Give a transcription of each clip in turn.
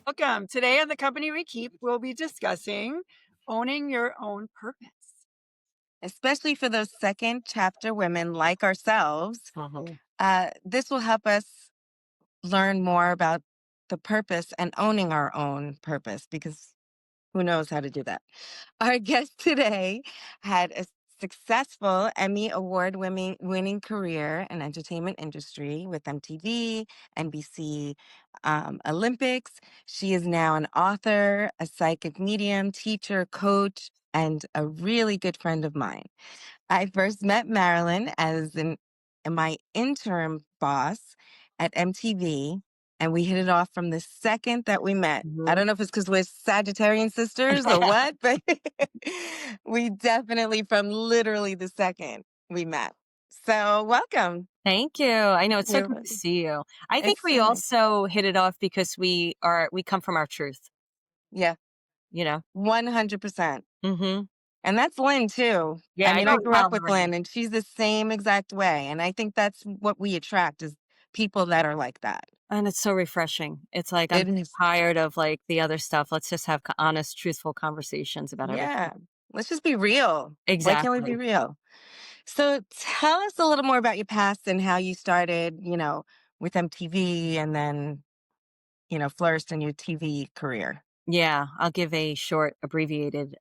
Welcome. Today on the Company We Keep, we'll be discussing owning your own purpose. Especially for those second chapter women like ourselves. Uh-huh. This will help us learn more about the purpose and owning our own purpose because who knows how to do that. Our guest today had a successful Emmy Award winning career in entertainment industry with MTV, NBC, Olympics. She is now an author, a psychic medium, teacher, coach, and a really good friend of mine. I first met Marilyn as my interim boss at MTV, and we hit it off from the second that we met. I Mhm. don't know if it's because we're Sagittarian sisters or what, but we definitely, from literally the second we met. So, welcome. Thank you. I know it's so You're good to welcome. see you. I think It's we so nice. also hit it off because we come from our truth, Yeah, you know. 100%. Mhm. And that's Lynn too. Yeah, I I mean, I can grew up tell with already. Lynn and she's the same exact way. And I think that's what we attract is people that are like that. And it's so refreshing. It's like I'm It is. tired of like the other stuff. Let's just have honest, truthful conversations about everything. Yeah. Let's just be real. Why can't we be Exactly. real? So tell us a little more about your past and how you started, with MTV and then, flourished in your TV career. Yeah, I'll give a short abbreviated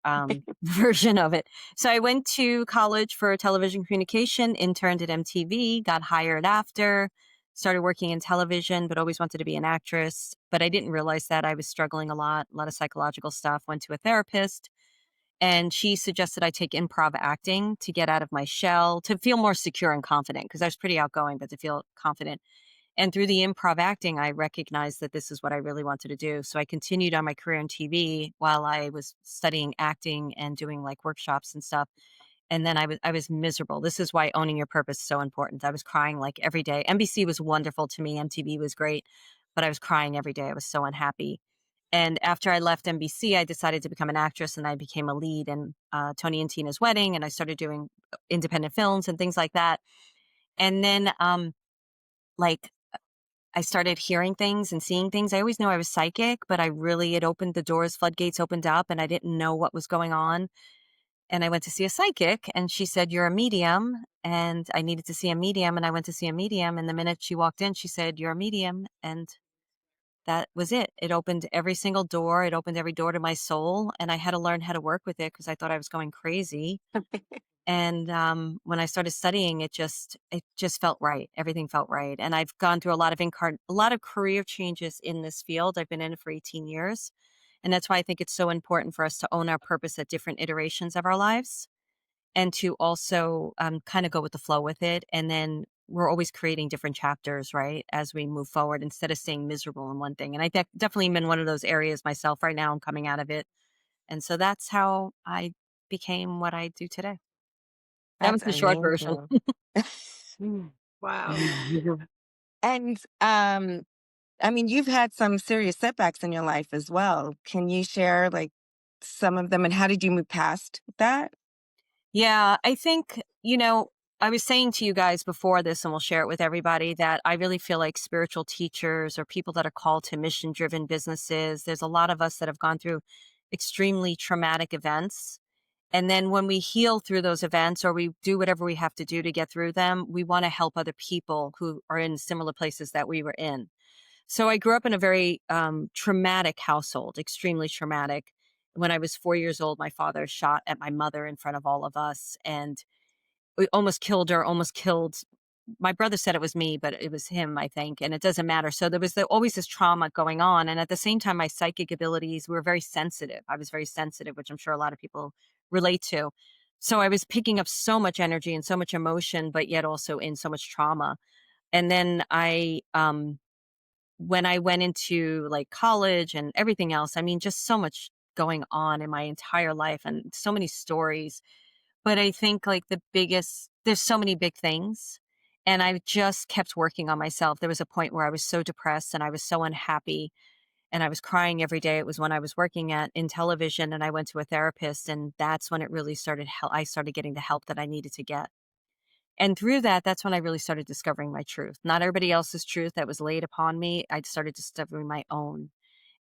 version of it. So I went to college for television communication, interned at MTV, got hired after, started working in television, but always wanted to be an actress. But I didn't realize that I was struggling a lot of psychological stuff. Went to a therapist, and she suggested I take improv acting to get out of my shell, to feel more secure and confident, because I was pretty outgoing, but to feel confident. And through the improv acting, I recognized that this is what I really wanted to do. So I continued on my career in TV while I was studying acting and doing like workshops and stuff. And then I was miserable. This is why owning your purpose is so important. I was crying like every day. NBC was wonderful to me. MTV was great, but I was crying every day. I was so unhappy. And after I left NBC, I decided to become an actress, and I became a lead in Tony and Tina's Wedding, and I started doing independent films and things like that. And then, like I started hearing things and seeing things. I always knew I was psychic, but it opened the doors, floodgates opened up, and I didn't know what was going on. And I went to see a psychic, and she said, "You're a medium." And I needed to see a medium, and I went to see a medium. And the minute she walked in, she said, "You're a medium." And that was it. It opened every single door. It opened every door to my soul. And I had to learn how to work with it because I thought I was going crazy. And, when I started studying, it just felt right. Everything felt right. And I've gone through a lot of career changes in this field. I've been in it for 18 years. And that's why I think it's so important for us to own our purpose at different iterations of our lives and to also, kind of go with the flow with it. And then we're always creating different chapters, right, as we move forward instead of staying miserable in one thing. And definitely am in one of those areas myself right now. I'm coming out of it. And so that's how I became what I do today. That was That's the short version. amazing. Mm. Wow. And I mean, you've had some serious setbacks in your life as well. Can you share like some of them and how did you move past that? Yeah, I think, I was saying to you guys before this, and we'll share it with everybody, that I really feel like spiritual teachers or people that are called to mission driven businesses, there's a lot of us that have gone through extremely traumatic events. And then when we heal through those events or we do whatever we have to do to get through them, we want to help other people who are in similar places that we were in. So I grew up in a very traumatic household, extremely traumatic. When I was 4 years old, my father shot at my mother in front of all of us and we almost killed her, almost killed. My brother said it was me, but it was him, I think. And it doesn't matter. So there was always this trauma going on. And at the same time, my psychic abilities were very sensitive. I was very sensitive, which I'm sure a lot of people relate to. So I was picking up so much energy and so much emotion, but yet also in so much trauma. And then when I went into like college and everything else, I mean, just so much going on in my entire life and so many stories. But I think like there's so many big things. And I just kept working on myself. There was a point where I was so depressed and I was so unhappy and I was crying every day. It was when I was working in television and I went to a therapist. And that's when it really started. I started getting the help that I needed to get. And through that, that's when I really started discovering my truth. Not everybody else's truth that was laid upon me. I started discovering my own.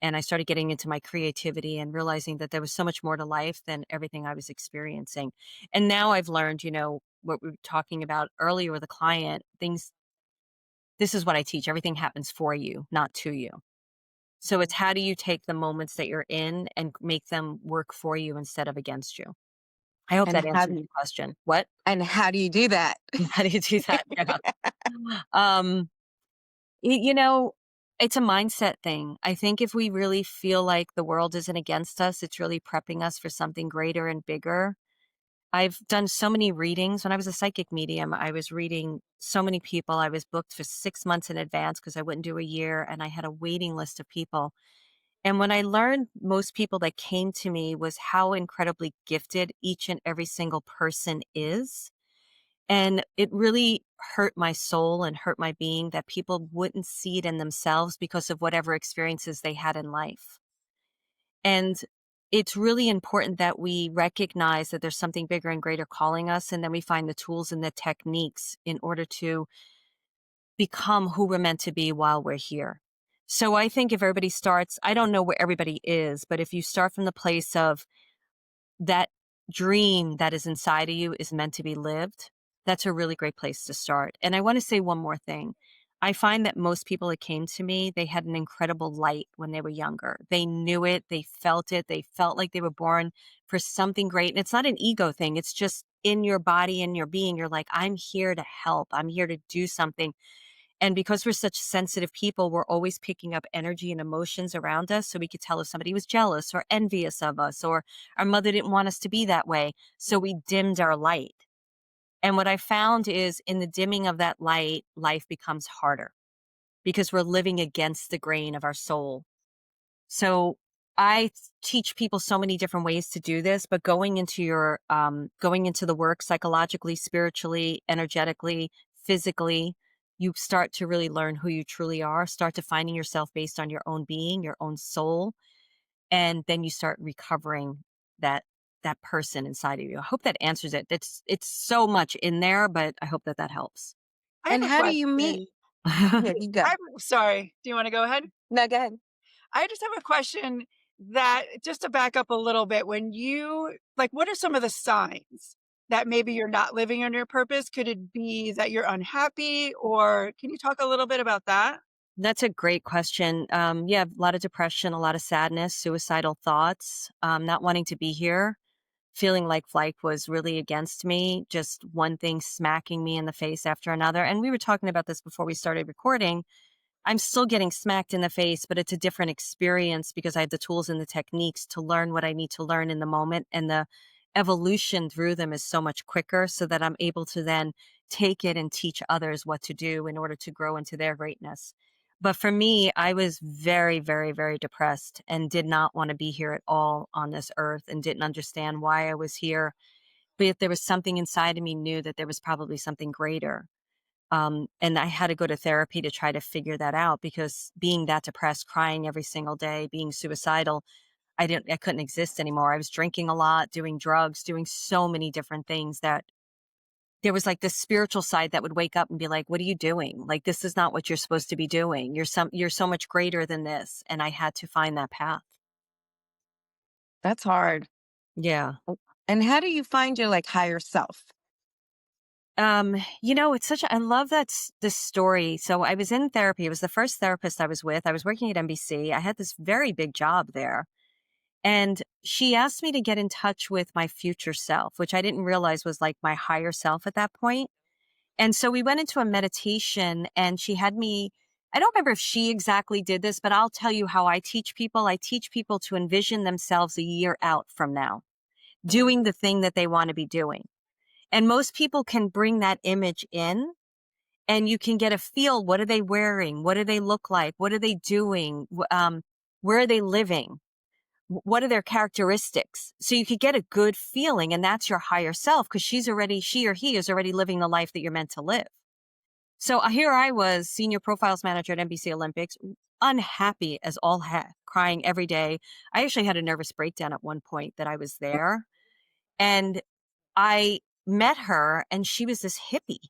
And I started getting into my creativity and realizing that there was so much more to life than everything I was experiencing. And now I've learned, what we were talking about earlier with a client, things, this is what I teach. Everything happens for you, not to you. So it's how do you take the moments that you're in and make them work for you instead of against you? I hope And that how answers do your question. What? you do that? How do you do that? Yeah. Um, you know, it's a mindset thing. I think if we really feel like the world isn't against us, it's really prepping us for something greater and bigger. I've done so many readings. When I was a psychic medium, I was reading so many people. I was booked for 6 months in advance because I wouldn't do a year, and I had a waiting list of people. And when I learned most people that came to me was how incredibly gifted each and every single person is. And it really hurt my soul and hurt my being that people wouldn't see it in themselves because of whatever experiences they had in life. And it's really important that we recognize that there's something bigger and greater calling us, and then we find the tools and the techniques in order to become who we're meant to be while we're here. So I think if everybody starts, I don't know where everybody is, but if you start from the place of that dream that is inside of you is meant to be lived, that's a really great place to start. And I want to say one more thing. I find that most people that came to me, they had an incredible light when they were younger. They knew it, they felt like they were born for something great. And it's not an ego thing, it's just in your body and your being. You're like, I'm here to help, I'm here to do something. And because we're such sensitive people, we're always picking up energy and emotions around us. So we could tell if somebody was jealous or envious of us, or our mother didn't want us to be that way. So we dimmed our light. And what I found is in the dimming of that light, life becomes harder because we're living against the grain of our soul. So I teach people so many different ways to do this, but going into the work psychologically, spiritually, energetically, physically, you start to really learn who you truly are, start to finding yourself based on your own being, your own soul, and then you start recovering that person inside of you. I hope that answers it. It's so much in there, but I hope that that helps. I have And a how do you meet? question. Yeah, you go. Sorry, do you wanna go ahead? No, go ahead. I just have a question that just to back up a little bit, when you like, what are some of the signs that maybe you're not living on your purpose? Could it be that you're unhappy, or can you talk a little bit about that? That's a great question. Yeah, a lot of depression, a lot of sadness, suicidal thoughts, not wanting to be here, feeling like life was really against me, just one thing smacking me in the face after another. And we were talking about this before we started recording. I'm still getting smacked in the face, but it's a different experience because I have the tools and the techniques to learn what I need to learn in the moment. And the evolution through them is so much quicker so that I'm able to then take it and teach others what to do in order to grow into their greatness. But for me, I was very, very, very depressed and did not want to be here at all on this earth and didn't understand why I was here. But if there was something inside of me knew that there was probably something greater. And I had to go to therapy to try to figure that out because being that depressed, crying every single day, being suicidal, I couldn't exist anymore. I was drinking a lot, doing drugs, doing so many different things that there was like this spiritual side that would wake up and be like, what are you doing? Like, this is not what you're supposed to be doing. You're so much greater than this. And I had to find that path. That's hard. Yeah. And how do you find your like higher self? It's I love this story. So I was in therapy. It was the first therapist I was with. I was working at NBC. I had this very big job there. And she asked me to get in touch with my future self, which I didn't realize was like my higher self at that point. And so we went into a meditation and she had me, I don't remember if she exactly did this, but I'll tell you how I teach people. I teach people to envision themselves a year out from now, doing the thing that they want to be doing. And most people can bring that image in and you can get a feel. What are they wearing? What do they look like? What are they doing? Where are they living? What are their characteristics? So you could get a good feeling, and that's your higher self because she or he is already living the life that you're meant to live. So here I was, senior profiles manager at NBC Olympics, unhappy as all heck, crying every day. I actually had a nervous breakdown at one point that I was there. And I met her, and she was this hippie,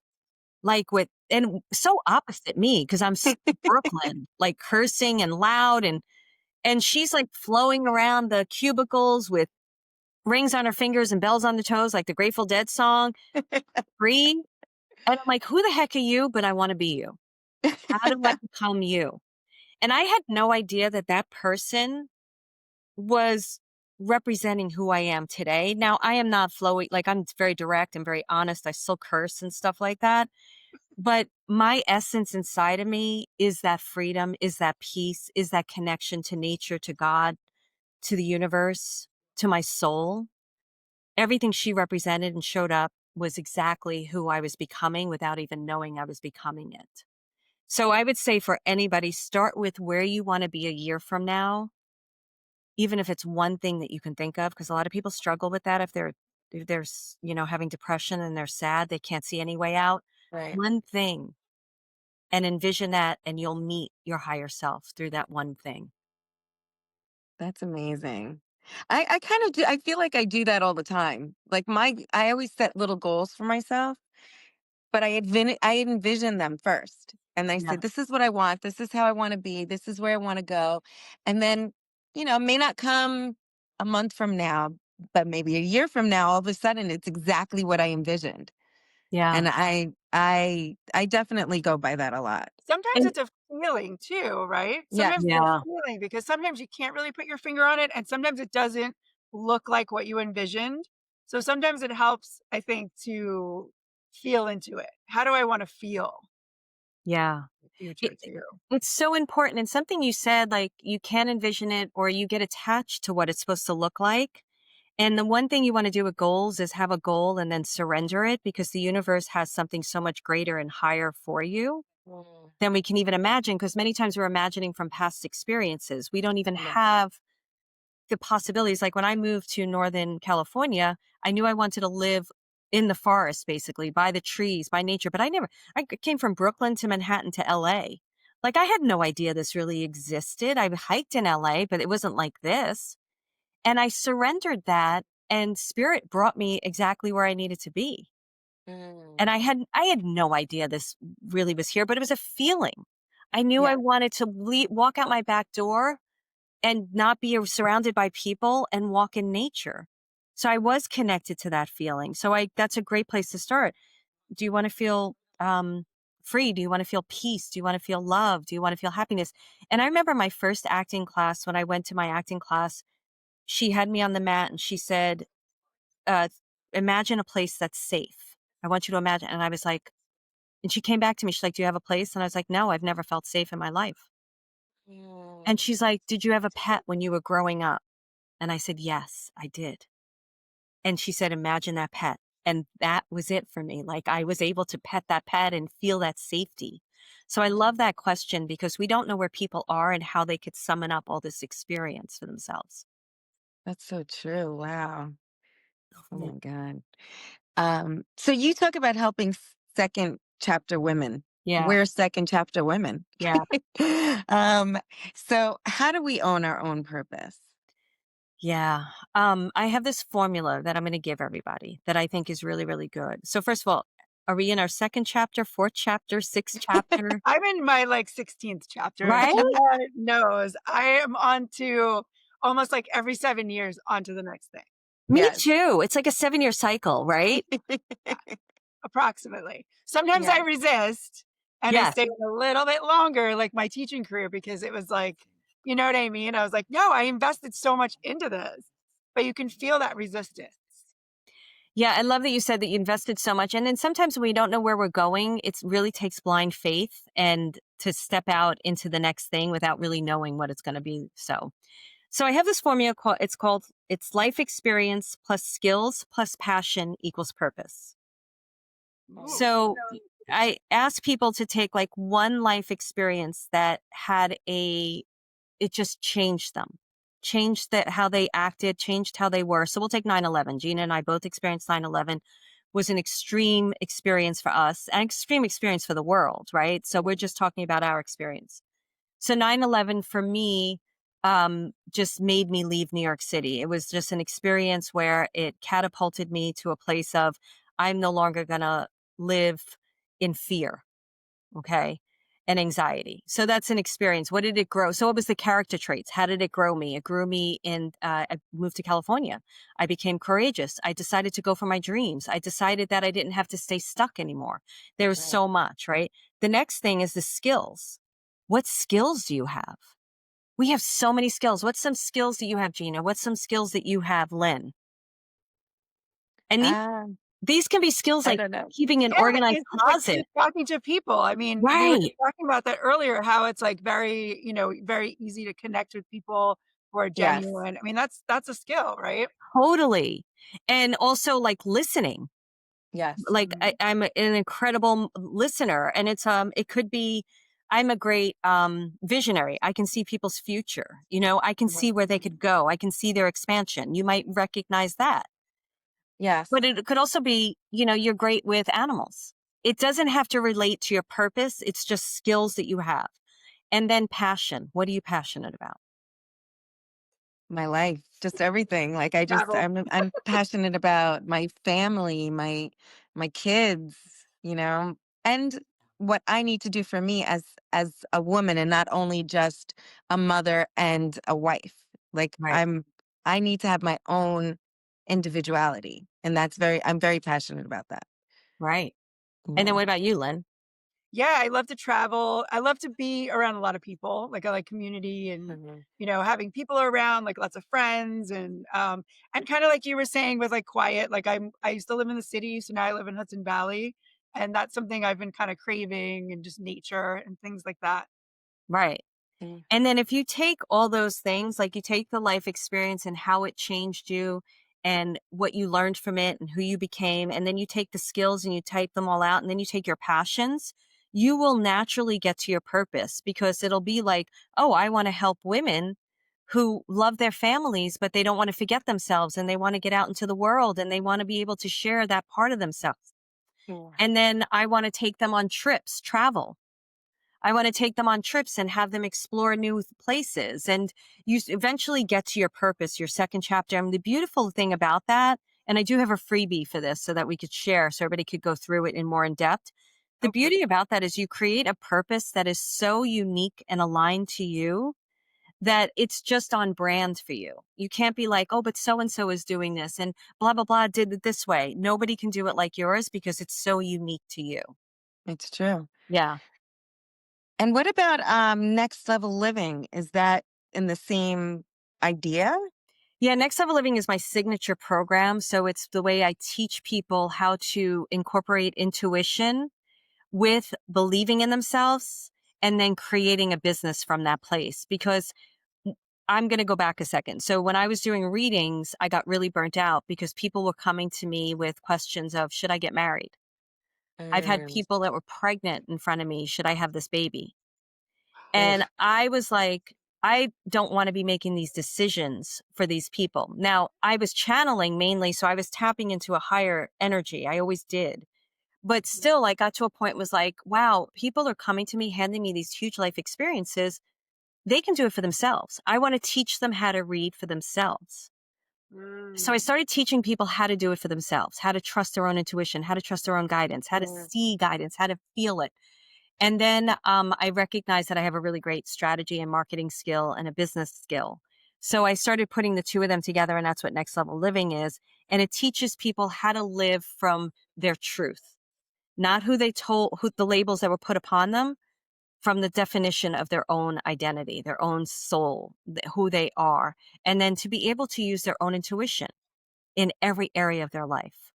and so opposite me because I'm Brooklyn, like cursing and loud. And she's like flowing around the cubicles with rings on her fingers and bells on the toes, like the Grateful Dead song, free. And I'm like, who the heck are you? But I want to be you. How do I become you? And I had no idea that that person was representing who I am today. Now, I am not flowy. Like, I'm very direct and very honest. I still curse and stuff like that. But my essence inside of me is that freedom, is that peace, is that connection to nature, to God, to the universe, to my soul. Everything she represented and showed up was exactly who I was becoming without even knowing I was becoming it. So I would say for anybody, start with where you want to be a year from now, even if it's one thing that you can think of, because a lot of people struggle with that if they're having depression and they're sad, they can't see any way out. Right. One thing, and envision that, and you'll meet your higher self through that one thing. That's amazing. I kind of do. I feel like I do that all the time. Like I always set little goals for myself, but I envision them first. And I say, Yeah. this is what I want. This is how I want to be. This is where I want to go. And then, it may not come a month from now, but maybe a year from now, all of a sudden it's exactly what I envisioned. Yeah. And I definitely go by that a lot. Sometimes And it's a feeling too, right? Yes. Sometimes it's a yeah. feeling because sometimes you can't really put your finger on it and sometimes it doesn't look like what you envisioned. So sometimes it helps, I think, to feel into it. How do I want to feel Yeah. in the future It, too? it's so important. And something you said, like you can envision it or you get attached to what it's supposed to look like. And the one thing you want to do with goals is have a goal and then surrender it because the universe has something so much greater and higher for you Mm, than we can even imagine. Because many times we're imagining from past experiences. We don't even yeah. have the possibilities. Like when I moved to Northern California, I knew I wanted to live in the forest, basically, by the trees, by nature. But I came from Brooklyn to Manhattan to LA. Like I had no idea this really existed. I hiked in LA, but it wasn't like this. And I surrendered that and spirit brought me exactly where I needed to be. And Mm, I had no idea this really was here, but it was a feeling. I knew I yeah. wanted to walk out my back door and not be surrounded by people and walk in nature. So I was connected to that feeling. So that's a great place to start. Do you want to feel free? Do you want to feel peace? Do you want to feel love? Do you want to feel happiness? And I remember my first acting class, when I went to my acting class, she had me on the mat and she said, uh, imagine a place that's safe. I want you to imagine. And I was like, and she came back to me. She's like, do you have a place? And I was like, no, I've never felt safe in my life. And Mm, she's like, did you have a pet when you were growing up? And I said, yes, I did. And she said, imagine that pet. And that was it for me. Like I was able to pet that pet and feel that safety. So I love that question because we don't know where people are and how they could summon up all this experience for themselves. that's so true. Wow. Oh Yeah. my God. So you talk about helping second chapter women. Yeah. We're second chapter women. Yeah. um, so how do we own our own purpose? Yeah. I have this formula that I'm going to give everybody that I think is really, really good. So first of all, are we in our second chapter, fourth chapter, sixth chapter? I'm in my like 16th chapter and Right? Tina knows I am on to almost like every 7 years onto the next thing. Me Yes. too. It's like a 7-year cycle, right? Yeah, approximately. Sometimes I Yes. resist and I Yes. stay a little bit longer, like my teaching career, because it was like, you know what I mean? I was like, no, I invested so much into this, but you can feel that resistance. Yeah, I love that you said that you invested so much. And then sometimes when we don't know where we're going, it really takes blind faith and to step out into the next thing without really knowing what it's going to be. So I have this formula called it's life experience plus skills plus passion equals purpose. Ooh. So I ask people to take like one life experience that it just changed them, changed how they acted, changed how they were. So we'll take 9/11. Gina and I both experienced 9/11 was an extreme experience for us, an extreme experience for the world, right? So we're just talking about our experience. So 9/11 for me just made me leave New York City. It was just an experience where it catapulted me to a place of I'm no longer going to live in fear. Okay. and anxiety. So that's an experience. What did it grow? So what was the character traits? How did it grow me? It grew me in, I moved to California. I became courageous. I decided to go for my dreams. I decided that I didn't have to stay stuck anymore. There was Right. so much, right? The next thing is the skills. What skills do you have? We have so many skills. What's some skills that you have, Gina? What's some skills that you have, Lynn? And Um, these can be skills I like don't know. keeping an Yeah, organized it's just like closet. just talking to people. I mean, we were Right, just talking about that earlier, how it's like very, very easy to connect with people who are Yes. genuine. I mean, that's a skill, right? totally. And also like listening. Yes. Like Mhm. I'm an incredible listener, and it could be I'm a great visionary. I can see people's future. I can Mhm. see where they could go. I can see their expansion. You might recognize that. Yes. But it could also be, you're great with animals. It doesn't have to relate to your purpose. It's just skills that you have. And then passion. What are you passionate about? My life, just everything. Like Travel. I'm passionate about my family, my kids, and what I need to do for me as a woman, and not only just a mother and a wife. Like Right. I need to have my own individuality, and I'm very passionate about that. Right. And then Yeah. what about you, Lynn? Yeah, I love to travel. I love to be around a lot of people. Like I like community and Mhm. having people around, like lots of friends and kind of like you were saying with like quiet, like I used to live in the city, so now I live in Hudson Valley, and that's something I've been kind of craving and just nature and things like that. Right. Mm. And then if you take all those things, like you take the life experience and how it changed you and what you learned from it and who you became, and then you take the skills and you type them all out, and then you take your passions, you will naturally get to your purpose because it'll be like, oh, I want to help women who love their families, but they don't want to forget themselves and they want to get out into the world and they want to be able to share that part of themselves. Yeah. And then I want to take them on trips, travel. I want to take them on trips and have them explore new places. And eventually get to your purpose, your second chapter. And the beautiful thing about that, and I do have a freebie for this so that we could share so everybody could go through it in more in depth. The Oh, please. beauty about that is you create a purpose that is so unique and aligned to you that it's just on brand for you. You can't be like, oh, but so and so is doing this and blah, blah, blah did it this way. Nobody can do it like yours because it's so unique to you. It's true. Yeah. And what about next level living? Is that in the same idea? Yeah, Next Level Living is my signature program. So it's the way I teach people how to incorporate intuition with believing in themselves and then creating a business from that place. Because I'm going to go back a second. So when I was doing readings, I got really burnt out because people were coming to me with questions of, should I get married? I've had Mm. people that were pregnant in front of me. Should I have this baby? And Oof. I was like, I don't want to be making these decisions for these people. Now, I was channeling mainly, so I was tapping into a higher energy. I always did. But still, I got to a point was like, wow, people are coming to me, handing me these huge life experiences. They can do it for themselves. I want to teach them how to read for themselves. So I Mm. started teaching people how to do it for themselves, how to trust their own intuition, how to trust their own guidance, how to Mm. see guidance, how to feel it. And then I recognized that I have a really great strategy and marketing skill and a business skill. So I started putting the two of them together, and that's what Next Level Living is. And it teaches people how to live from their truth, not who the labels that were put upon them, from the definition of their own identity, their own soul, who they are, and then to be able to use their own intuition in every area of their life.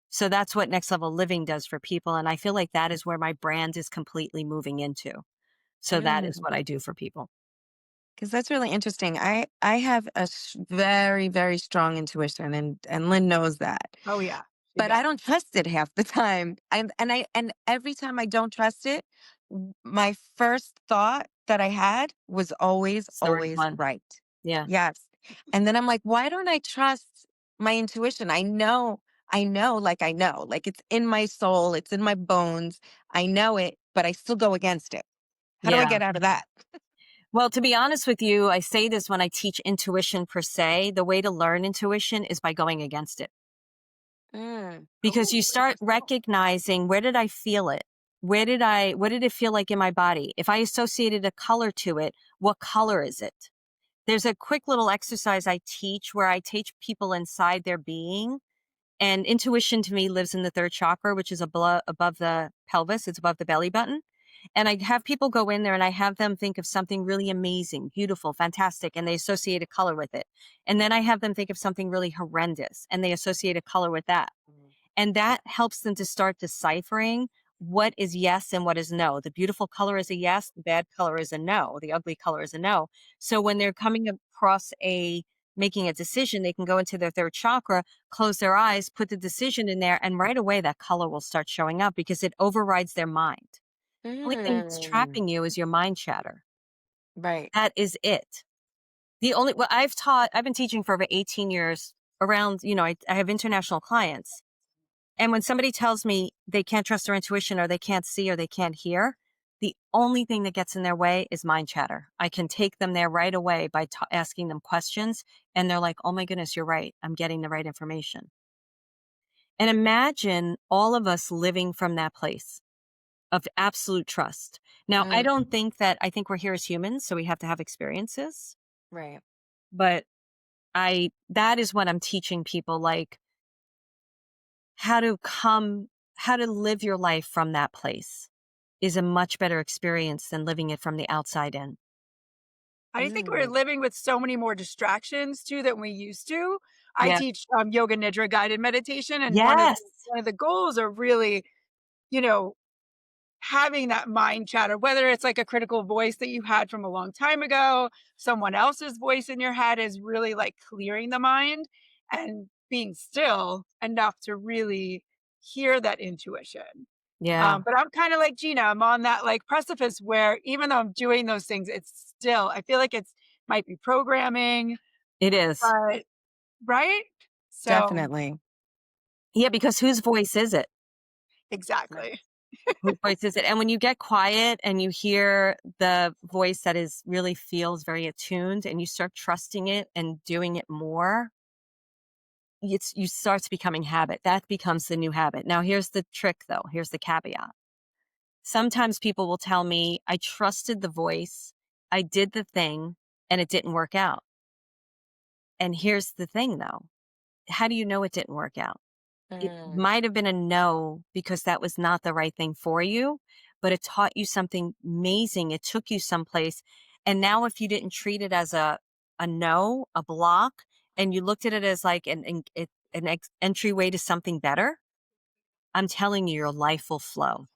So that's what Next Level Living does for people. And I feel like that is where my brand is completely moving into. So that is what I do for people. Because that's really interesting. I have a very very strong intuition, and Lynn knows that. Oh yeah, she But does. I don't trust it half the time. And every time I don't trust it, my first thought that I had was It's the right always one. right. Yeah. Yes. And then I'm like, why don't I trust my intuition? I know, like it's in my soul, it's in my bones. I know it, but I still go against it. How do I Yeah. get out of that? Well, to be honest with you, I say this when I teach intuition per se. The way to learn intuition is by going against it Mm. because you Oh, start interesting. recognizing, where did I feel it? what did it feel like in my body? If I associated a color to it, what color is it? There's a quick little exercise I teach where I teach people inside their being. And intuition to me lives in the third chakra, which is above the pelvis. It's above the belly button. And I have people go in there and I have them think of something really amazing, beautiful, fantastic, and they associate a color with it. And then I have them think of something really horrendous and they associate a color with that. And that helps them to start deciphering what is yes and what is no. The beautiful color is a yes, the bad color is a no, the ugly color is a no. So when they're coming across making a decision, they can go into their third chakra, close their eyes, put the decision in there, and right away that color will start showing up because it overrides their mind. Only thing that's Mm, trapping you is your mind chatter. right. That is it. I've been teaching for over 18 years around, I have international clients. And when somebody tells me they can't trust their intuition or they can't see or they can't hear, the only thing that gets in their way is mind chatter. I can take them there right away by asking them questions. And they're like, oh my goodness, you're right. I'm getting the right information. And imagine all of us living from that place of absolute trust. Now, Mm, I think we're here as humans, so we have to have experiences, right. but that is what I'm teaching people, like how to live your life from that place is a much better experience than living it from the outside in. I think we're Mm, living with so many more distractions too than we used to. I Yeah. teach yoga nidra guided meditation, and Yes, one of the goals are really, you know, having that mind chatter, whether it's like a critical voice that you had from a long time ago, someone else's voice in your head is really like clearing the mind and being still enough to really hear that intuition. yeah, But I'm kind of like Gina. I'm on that like precipice where even though I'm doing those things, it's still, I feel like it's might be programming, it is. but right? So definitely. Yeah, because whose voice is it? Right. exactly. Whose voice is it? And when you get quiet and you hear the voice that is really feels very attuned and you start trusting it and doing it more, you starts becoming habit. That becomes the new habit. Now, here's the trick though. Here's the caveat. Sometimes people will tell me, I trusted the voice, I did the thing, and it didn't work out. And here's the thing though. How do you know it didn't work out? It Mm, might have been a no because that was not the right thing for you, but it taught you something amazing. It took you someplace. And now if you didn't treat it as a no, a block, and you looked at it as like an entryway to something better, I'm telling you, your life will flow.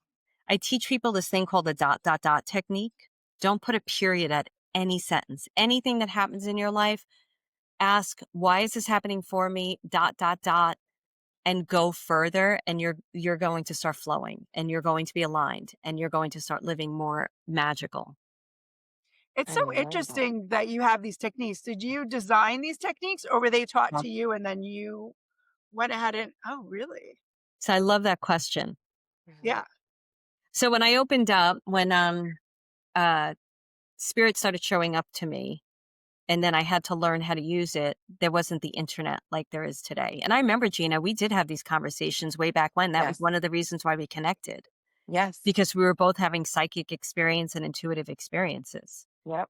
I teach people this thing called the dot, dot, dot technique. Don't put a period at any sentence. Anything that happens in your life, ask, why is this happening for me? Dot, dot, dot, and go further. And you're going to start flowing and you're going to be aligned and you're going to start living more magical. It's I so love that. interesting that you have these techniques. Did you design these techniques or were they taught Well, to you and then you went ahead and oh, really? so I love that question. Mhm. Yeah. So when I opened up, when uh spirit started showing up to me, and then I had to learn how to use it. There wasn't the internet like there is today. And I remember, Gina, we did have these conversations way back when. That was Yes. one of the reasons why we connected, Yes. because we were both having psychic experience and intuitive experiences. Yep.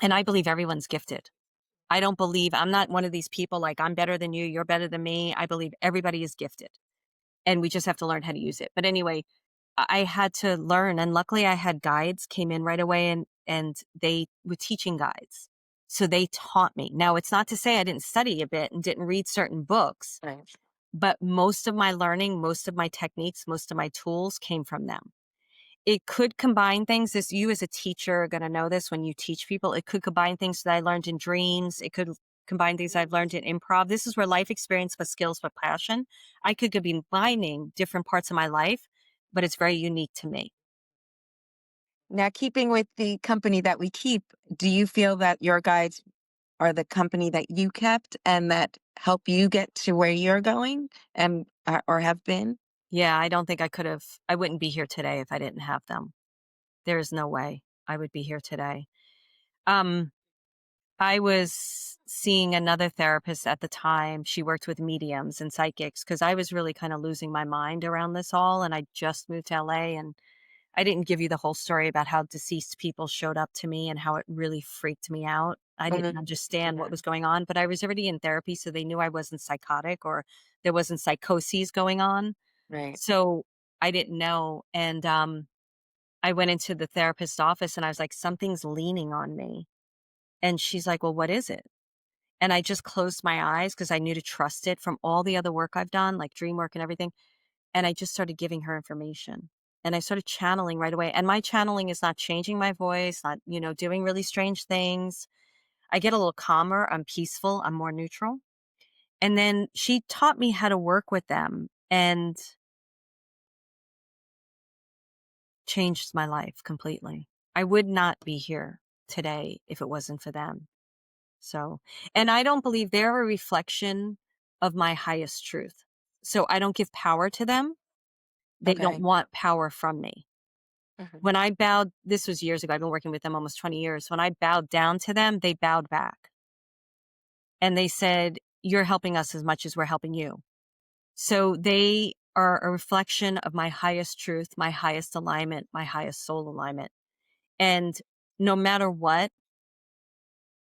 And I believe everyone's gifted. I'm not one of these people like I'm better than you, you're better than me. I believe everybody is gifted and we just have to learn how to use it. But anyway, I had to learn, and luckily I had guides came in right away, and they were teaching guides. So they taught me. Now, it's not to say I didn't study a bit and didn't read certain books, Right. but most of my learning, most of my techniques, most of my tools came from them. It could combine things, as you as a teacher are going to know this when you teach people. It could combine things that I learned in dreams. It could combine things I've learned in improv. This is where life experience but skills but passion. I could be combining different parts of my life, but it's very unique to me. Now, keeping with the company that we keep, do you feel that your guides are the company that you kept and that help you get to where you're going and or have been? Yeah, I wouldn't be here today if I didn't have them. There is no way I would be here today. Um, I was seeing another therapist at the time. She worked with mediums and psychics because I was really kind of losing my mind around this all. And I just moved to LA, and I didn't give you the whole story about how deceased people showed up to me and how it really freaked me out. I didn't Mhm. understand what Yeah. was going on, but I was already in therapy, so they knew I wasn't psychotic or there wasn't psychoses going on. Right. So I didn't know. And I went into the therapist's office and I was like, something's leaning on me. And she's like, well, what is it? And I just closed my eyes because I knew to trust it from all the other work I've done, like dream work and everything. And I just started giving her information. And I started channeling right away. And my channeling is not changing my voice, not, doing really strange things. I get a little calmer. I'm peaceful. I'm more neutral. And then she taught me how to work with them and changed my life completely. I would not be here today if it wasn't for them. So, and I don't believe they're a reflection of my highest truth. So I don't give power to them. They don't Okay. want power from me. Mhm. When I bowed, this was years ago, I've been working with them almost 20 years. When I bowed down to them, they bowed back and they said, you're helping us as much as we're helping you. So they are a reflection of my highest truth, my highest alignment, my highest soul alignment. And no matter what,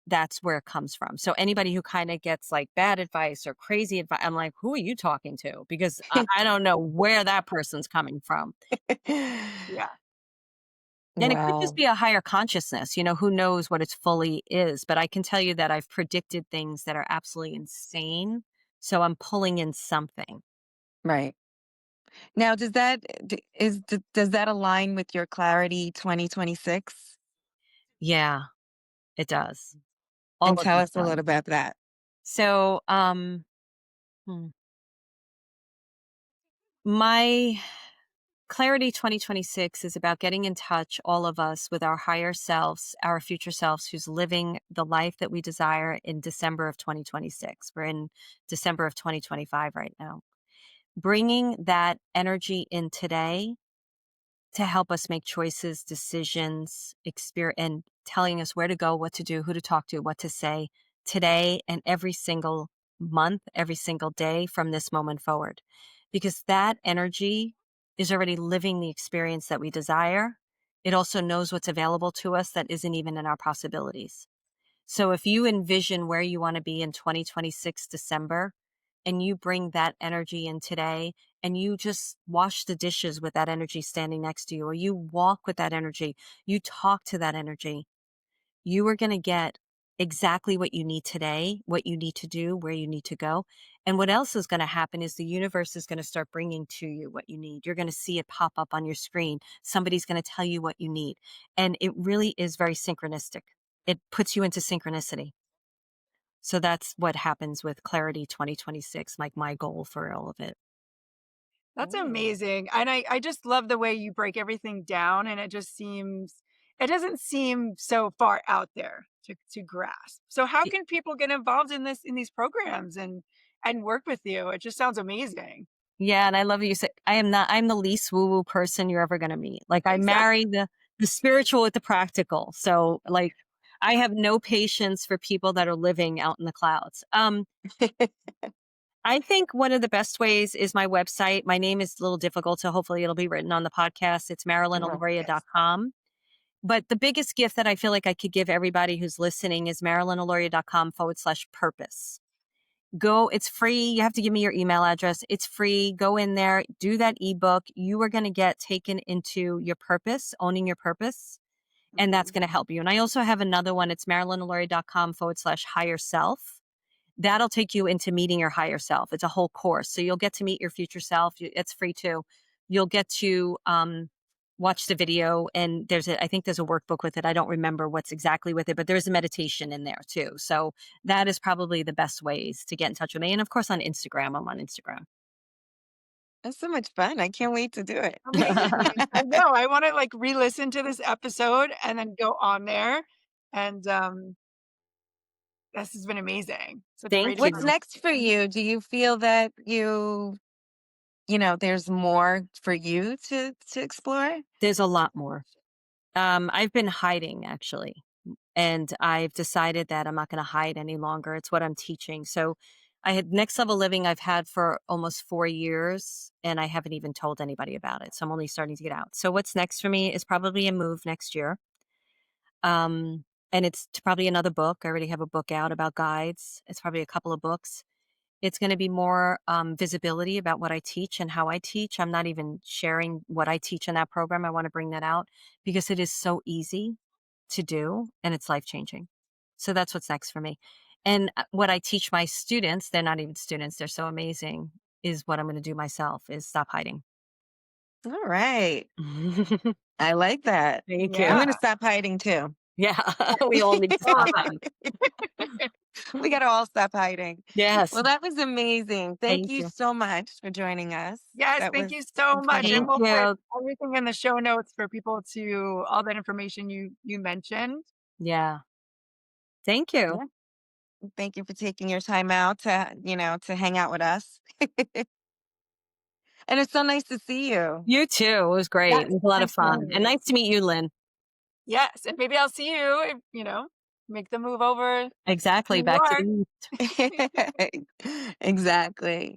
that's where it comes from. So anybody who kind of gets like bad advice or crazy advice, I'm like, who are you talking to? Because I don't know where that person's coming from. Yeah. And it could just Wow. be a higher consciousness, who knows what it fully is. But I can tell you that I've predicted things that are absolutely insane. So I'm pulling in something. Right. Now, does that align with your Clarity 2026? Yeah, it does. And All of tell this us a does. little about that. So hmm, my Clarity 2026 is about getting in touch, all of us, with our higher selves, our future selves, who's living the life that we desire in December of 2026. We're in December of 2025 right now. Bringing that energy in today to help us make choices, decisions, and telling us where to go, what to do, who to talk to, what to say today and every single month, every single day from this moment forward. Because that energy is already living the experience that we desire. It also knows what's available to us that isn't even in our possibilities. So if you envision where you want to be in 2026 December and you bring that energy in today and you just wash the dishes with that energy standing next to you, or you walk with that energy, you talk to that energy, you are going to get exactly what you need today, what you need to do, where you need to go. And what else is going to happen is the universe is going to start bringing to you what you need. You're going to see it pop up on your screen. Somebody's going to tell you what you need. And it really is very synchronistic. It puts you into synchronicity. So that's what happens with Clarity 2026, like my goal for all of it. That's Mm. amazing. And I just love the way you break everything down, and it doesn't seem so far out there to grasp. So how Y- can people get involved in these programs and work with you? It just sounds amazing. Yeah, and I love that you said I'm the least woo-woo person you're ever gonna meet. Like I marry Exactly. the spiritual with the practical. So like I have no patience for people that are living out in the clouds. I think one of the best ways is my website. My name is a little difficult, so hopefully it'll be written on the podcast. It's Mhm. Yes. marilynalauria.com. But the biggest gift that I feel like I could give everybody who's listening is marilynalauria.com/purpose. Go, it's free. You have to give me your email address. It's free. Go in there, do that ebook. You are going to get taken into your purpose, owning your purpose, and that's Mhm. going to help you. And I also have another one. It's marilynalauria.com/higher self. That'll take you into meeting your higher self. It's a whole course. So you'll get to meet your future self. It's free too. You'll get to watch the video, and I think there's a workbook with it. I don't remember what's exactly with it, but there's a meditation in there too. So that is probably the best ways to get in touch with me. And of course on Instagram, I'm on Instagram. That's so much fun. I can't wait to do it. Amazing. I know. I want to like re-listen to this episode and then go on there. And this has been amazing. Such great Thank What's you. information. next for you? Do you feel that there's more for you to explore? There's a lot more. I've been hiding actually. And I've decided that I'm not going to hide any longer. It's what I'm teaching. So I had next level living I've had for almost 4 years and I haven't even told anybody about it. So I'm only starting to get out. So what's next for me is probably a move next year. And it's probably another book. I already have a book out about guides. It's probably a couple of books. It's going to be more visibility about what I teach and how I teach. I'm not even sharing what I teach in that program. I want to bring that out because it is so easy to do and it's life changing. So that's what's next for me. And what I teach my students, they're not even students, they're so amazing, is what I'm going to do myself is stop hiding. All right. I like that. Thank I'm you. Yeah. going to stop hiding too. Yeah, we all need to All stop of us. hiding. We got to all stop hiding. Yes. Well, that was amazing. Thank Thank you you. so much for joining us. Yes, That thank was you so much, and Thank incredible. we'll put you. everything in the show notes for people to all that information you mentioned. Yeah. Thank you. Yeah. Thank you for taking your time out to, to hang out with us. And it's so nice to see you. You too. It was great. It Yes, was a lot of fun. And absolutely. nice to meet you, Lynn. Yes, and maybe I'll see you if, make the move over to Exactly. New Back to York. the Exactly.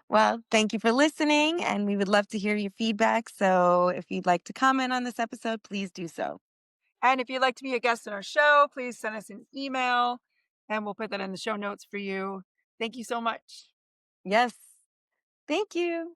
Well, thank you for listening, and we would love to hear your feedback. So if you'd like to comment on this episode, please do so. And if you'd like to be a guest on our show, please send us an email and we'll put that in the show notes for you. Thank you so much. Yes. Thank you.